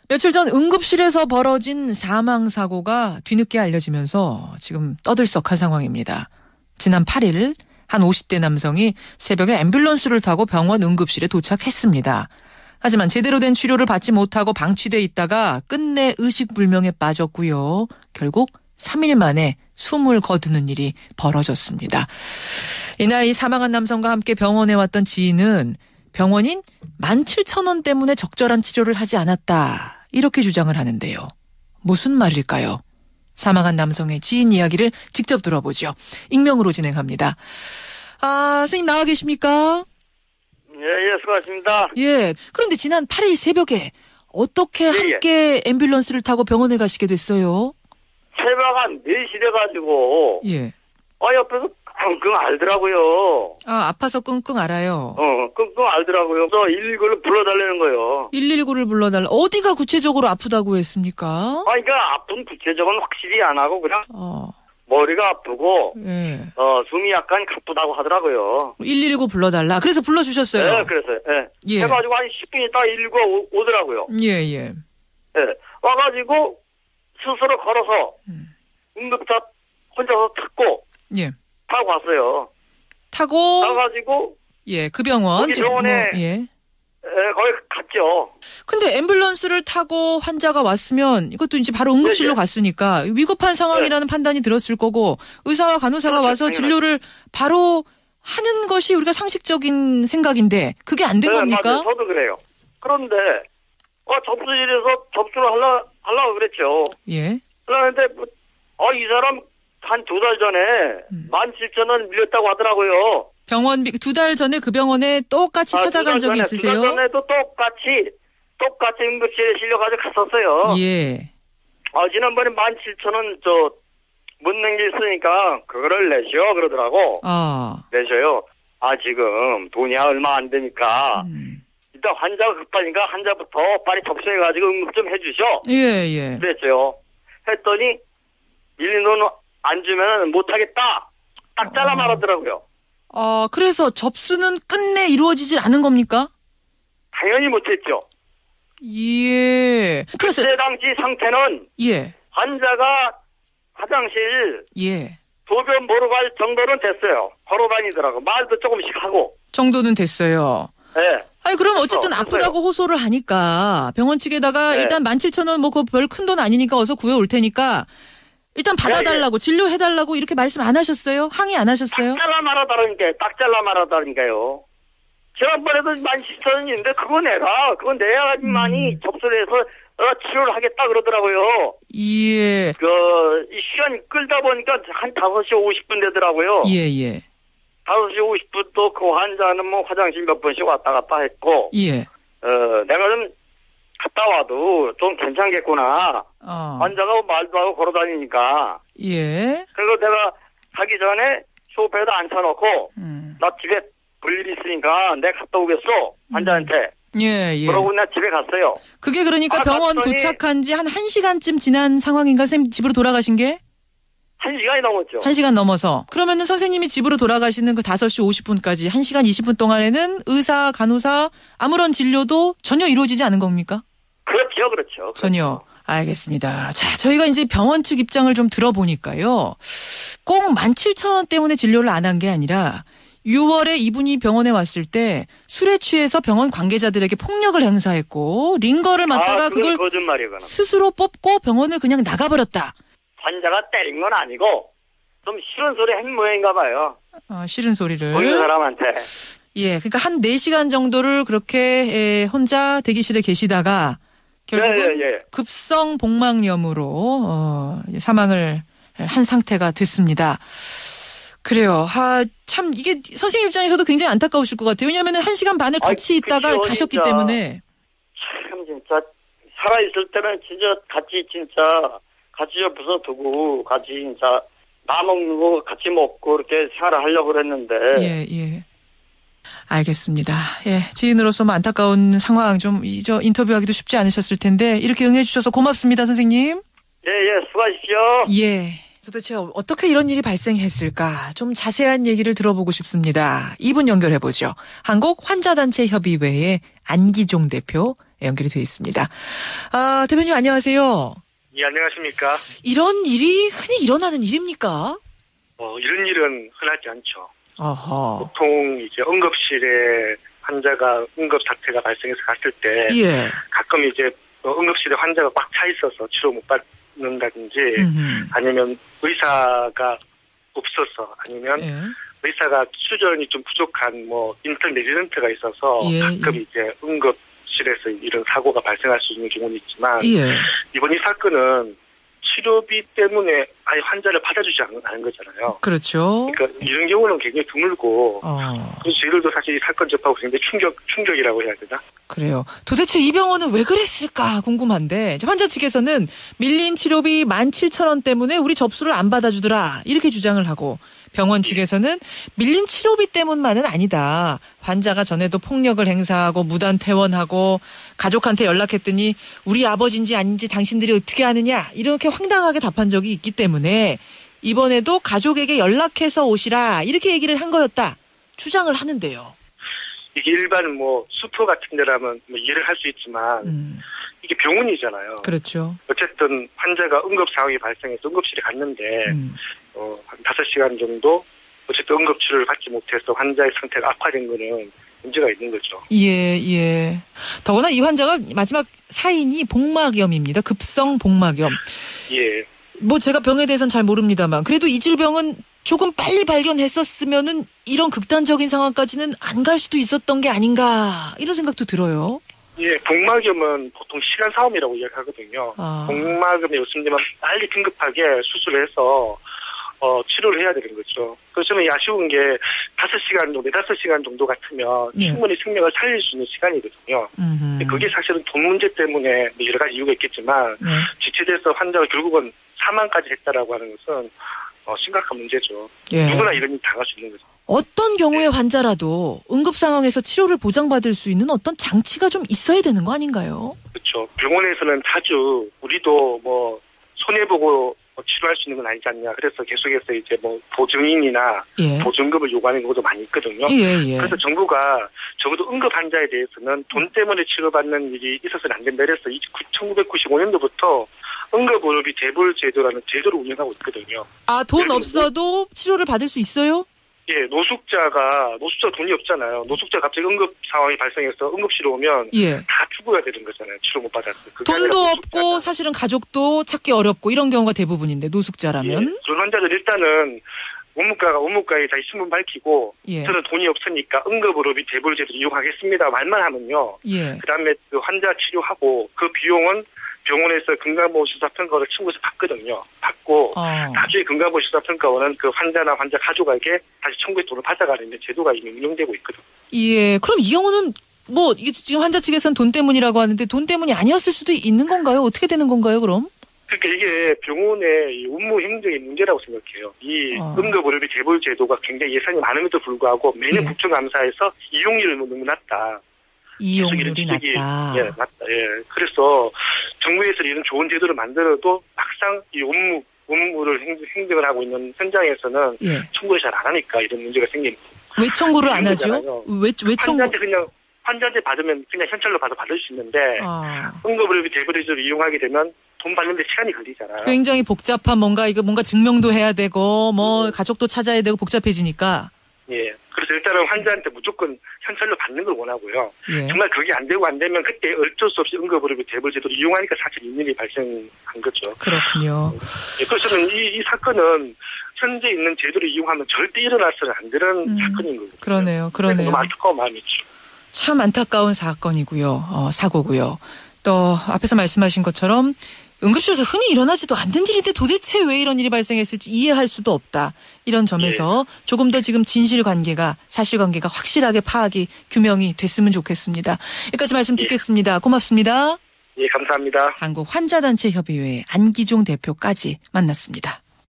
며칠 전 응급실에서 벌어진 사망사고가 뒤늦게 알려지면서 지금 떠들썩한 상황입니다. 지난 8일 한 50대 남성이 새벽에 앰뷸런스를 타고 병원 응급실에 도착했습니다. 하지만 제대로 된 치료를 받지 못하고 방치돼 있다가 끝내 의식불명에 빠졌고요. 결국 3일 만에 숨을 거두는 일이 벌어졌습니다. 이날 이 사망한 남성과 함께 병원에 왔던 지인은 병원인 17,000원 때문에 적절한 치료를 하지 않았다. 이렇게 주장을 하는데요. 무슨 말일까요? 사망한 남성의 지인 이야기를 직접 들어보죠. 익명으로 진행합니다. 선생님 나와 계십니까? 예, 수고하셨습니다. 예. 그런데 지난 8일 새벽에 어떻게 함께 앰뷸런스를 타고 병원에 가시게 됐어요? 새벽 한 4시 돼가지고. 예. 옆에서 끙끙 앓더라고요. 아파서 끙끙 앓아요. 끙끙 앓더라고요. 그래서 119를 불러달라는 거예요. 119를 불러달라. 어디가 구체적으로 아프다고 했습니까? 그러니까 아픈 구체적은 확실히 안 하고 그냥 머리가 아프고 예. 숨이 약간 가쁘다고 하더라고요. 119 불러달라. 그래서 불러주셨어요. 네, 그래서요. 예. 해가지고 한 10분 있다가 119가 오더라고요. 예. 예. 와가지고 스스로 걸어서 응급차 혼자서 탔고 타고 갔어요. 타고 가가지고 그 병원 거기 병원에 거기 갔죠. 근데 앰뷸런스를 타고 환자가 왔으면 이것도 이제 바로 응급실로 갔으니까 위급한 상황이라는 판단이 들었을 거고 의사와 간호사가 와서 진료를 바로 하는 것이 우리가 상식적인 생각인데 그게 안 된 겁니까? 맞아요. 저도 그래요. 그런데 접수실에서 접수를 하려고 그랬죠. 예. 그런데 이 사람 한 2달 전에 17,000원 밀렸다고 하더라고요. 병원비 2달 전에 그 병원에 똑같이 찾아간 적이 있으세요? 2달 전에도 똑같이 응급실에 실려가지고 갔었어요. 예. 지난번에 17,000원 못 넘겼으니까 그거를 내셔 그러더라고. 내셔요. 지금 돈이 얼마 안 되니까 일단 환자가 급하니까 환자부터 빨리 접수해가지고 응급 좀 해주셔. 예. 그랬죠. 했더니 밀린 돈 안 주면 못하겠다. 딱 잘라 말하더라고요. 그래서 접수는 끝내 이루어지질 않은 겁니까? 당연히 못했죠. 예. 그래서 그때 당시 상태는 환자가 화장실 소변 보러 갈 정도는 됐어요. 걸어 다니더라고. 말도 조금씩 하고. 정도는 됐어요. 네. 그럼 어쨌든 아프다고 호소를 하니까 병원 측에다가 일단 17,000원 그 별 큰 돈 아니니까 어서 구해올 테니까 일단 받아달라고 진료해달라고 이렇게 말씀 안 하셨어요? 항의 안 하셨어요? 딱 잘라 말하다니까요. 지난번에도 17,000원인데 그거 내라. 그거 내야만이 접수를 해서 치료를 하겠다 그러더라고요. 예. 이 시간 끌다 보니까 한 5시 50분 되더라고요. 예. 5시 50분 또 그 환자는 화장실 몇 번씩 왔다 갔다 했고. 내가 좀 갔다 와도 좀 괜찮겠구나. 환자가 말도 하고 걸어 다니니까. 그리고 내가 가기 전에 쇼파에다 앉혀놓고 나 집에 볼 일 있으니까 내가 갔다 오겠어. 환자한테. 그러고 나 집에 갔어요. 그게 그러니까 병원 도착한 지 한 1시간쯤 지난 상황인가? 선생님 집으로 돌아가신 게? 1시간이 넘었죠. 1시간 넘어서. 그러면은 선생님이 집으로 돌아가시는 그 5시 50분까지 1시간 20분 동안에는 의사, 간호사 아무런 진료도 전혀 이루어지지 않은 겁니까? 그렇죠. 전혀. 알겠습니다. 자, 저희가 이제 병원 측 입장을 좀 들어보니까요. 꼭 17,000원 때문에 진료를 안 한 게 아니라 6월에 이분이 병원에 왔을 때 술에 취해서 병원 관계자들에게 폭력을 행사했고 링거를 맞다가 그걸 거짓말이구나. 스스로 뽑고 병원을 그냥 나가버렸다. 환자가 때린 건 아니고 좀 싫은 소리 한 모양인가 봐요. 싫은 소리를. 보는 사람한테. 그러니까 한 4시간 정도를 그렇게 혼자 대기실에 계시다가 결국은 급성 복막염으로 사망을 한 상태가 됐습니다. 그래요. 참 이게 선생님 입장에서도 굉장히 안타까우실 것 같아요. 왜냐하면 1시간 반을 같이 있다가 가셨기 진짜. 때문에. 참 진짜 살아있을 때는 같이 좀 부숴두고 같이 진짜 나 먹는 거 같이 먹고 이렇게 생활을 하려고 그랬는데. 알겠습니다. 지인으로서 안타까운 상황 좀 인터뷰하기도 쉽지 않으셨을 텐데 이렇게 응해주셔서 고맙습니다, 선생님. 수고하십시오. 도대체 어떻게 이런 일이 발생했을까 좀 자세한 얘기를 들어보고 싶습니다. 이분 연결해보죠. 한국환자단체협의회의 안기종 대표 연결이 되어 있습니다. 대표님 안녕하세요. 예, 안녕하십니까. 이런 일이 흔히 일어나는 일입니까? 이런 일은 흔하지 않죠. 어허. 보통 이제 응급실에 환자가 응급 사태가 발생해서 갔을 때 예. 가끔 이제 응급실에 환자가 꽉 차 있어서 치료 못 받는다든지 아니면 의사가 없어서 아니면 의사가 수전이 좀 부족한 뭐 인턴 레지던트가 있어서 가끔 이제 응급실에서 이런 사고가 발생할 수 있는 경우는 있지만 이번 이 사건은 치료비 때문에 아예 환자를 받아주지 않은 거잖아요. 그렇죠. 그러니까 이런 경우는 굉장히 드물고 그래서 저희들도 사실 이 사건 접하고 굉장히 충격이라고 해야 되나? 그래요. 도대체 이 병원은 왜 그랬을까 궁금한데 환자 측에서는 밀린 치료비 17,000원 때문에 우리 접수를 안 받아주더라 이렇게 주장을 하고 병원 측에서는 밀린 치료비 때문만은 아니다. 환자가 전에도 폭력을 행사하고 무단 퇴원하고 가족한테 연락했더니 우리 아버지인지 아닌지 당신들이 어떻게 아느냐 이렇게 황당하게 답한 적이 있기 때문에 이번에도 가족에게 연락해서 오시라 이렇게 얘기를 한 거였다. 주장을 하는데요. 이게 일반 뭐 슈퍼 같은 데라면 뭐 이해를 할 수 있지만 이게 병원이잖아요. 그렇죠. 어쨌든 환자가 응급 상황이 발생해서 응급실에 갔는데 한 5시간 정도 어쨌든 응급치료를 받지 못해서 환자의 상태가 악화된 거는 문제가 있는 거죠. 예. 더구나 이 환자가 마지막 사인이 복막염입니다. 급성 복막염. 예. 뭐 제가 병에 대해서는 잘 모릅니다만 그래도 이 질병은 조금 빨리 발견했었으면은 이런 극단적인 상황까지는 안 갈 수도 있었던 게 아닌가 이런 생각도 들어요. 예, 복막염은 보통 시간 싸움이라고 이야기하거든요. 복막염이 없으면 빨리 긴급하게 수술을 해서 치료를 해야 되는 거죠. 그래서 저는 아쉬운 게 5시간 정도, 5시간 정도 같으면 충분히 생명을 살릴 수 있는 시간이거든요. 그게 사실은 돈 문제 때문에 여러 가지 이유가 있겠지만 지체돼서 환자가 결국은 사망까지 했다라고 하는 것은 심각한 문제죠. 누구나 이런 일 당할 수 있는 거죠. 어떤 경우의 환자라도 응급 상황에서 치료를 보장받을 수 있는 어떤 장치가 좀 있어야 되는 거 아닌가요? 그렇죠. 병원에서는 자주 우리도 뭐 손해보고 치료할 수 있는 건 아니지 않냐. 그래서 계속해서 이제 뭐 보증인이나 보증금을 요구하는 경우도 많이 있거든요. 그래서 정부가 적어도 응급 환자에 대해서는 돈 때문에 치료받는 일이 있어서는 안 된다. 그래서 1995년도부터 응급의료비 대불 제도라는 제도를 운영하고 있거든요. 돈 없어도 치료를 받을 수 있어요? 예, 노숙자 돈이 없잖아요. 노숙자 갑자기 응급 상황이 발생해서 응급실에 오면 다 죽어야 되는 거잖아요. 치료 못 받았어요. 돈도 없고 사실은 가족도 찾기 어렵고 이런 경우가 대부분인데 노숙자라면. 그런 환자들 일단은 원무과에 다시 신분 밝히고 저는 돈이 없으니까 응급의료비 대불제도를 이용하겠습니다. 말만 하면요. 그다음에 그 환자 치료하고 그 비용은 병원에서 건강보험심사평가원을 청구해서 받거든요. 받고 나중에 건강보험심사평가원은 그 환자나 환자 가족에게 다시 청구해서 돈을 받아가는 제도가 이미 운영되고 있거든요. 예, 그럼 이 경우는 뭐 이게 지금 환자 측에서는 돈 때문이라고 하는데 돈 때문이 아니었을 수도 있는 건가요? 어떻게 되는 건가요, 그럼? 그러니까 이게 병원의 업무 행정의 문제라고 생각해요. 이 응급의료비 대불 제도가 굉장히 예산이 많음에도 불구하고 매년 국정감사에서 이용률이 너무 낮다. 이용률이 낮다. 예, 낮다. 예. 그래서 정부에서 이런 좋은 제도를 만들어도 막상 이 업무를 행정을 하고 있는 현장에서는 청구를 잘 안 하니까 이런 문제가 생깁니다. 왜 청구를 안 하죠? 왜 청구? 환자한테 받으면 그냥 현찰로 받을 수 있는데 응급의료비 대불제도를 이용하게 되면 돈 받는데 시간이 걸리잖아요. 굉장히 복잡한 뭔가 증명도 해야 되고 가족도 찾아야 되고 복잡해지니까. 예. 그래서 일단은 환자한테 무조건 현찰로 받는 걸 원하고요. 정말 그게 안 되면 그때 어쩔 수 없이 응급의료비 대불제도를 이용하니까 사실 이 일이 발생한 거죠. 그렇군요. 예, 그래서 저는 이 사건은 현재 있는 제도를 이용하면 절대 일어나서는 안 되는 사건인 거죠. 그러네요. 너무 안타까운 마음이죠. 참 안타까운 사건이고요. 사고고요. 또 앞에서 말씀하신 것처럼 응급실에서 흔히 일어나지도 않는 일인데 도대체 왜 이런 일이 발생했을지 이해할 수도 없다. 이런 점에서 조금 더 지금 사실관계가 확실하게 파악이 규명이 됐으면 좋겠습니다. 여기까지 말씀 듣겠습니다. 고맙습니다. 예, 감사합니다. 한국환자단체협의회 안기종 대표까지 만났습니다.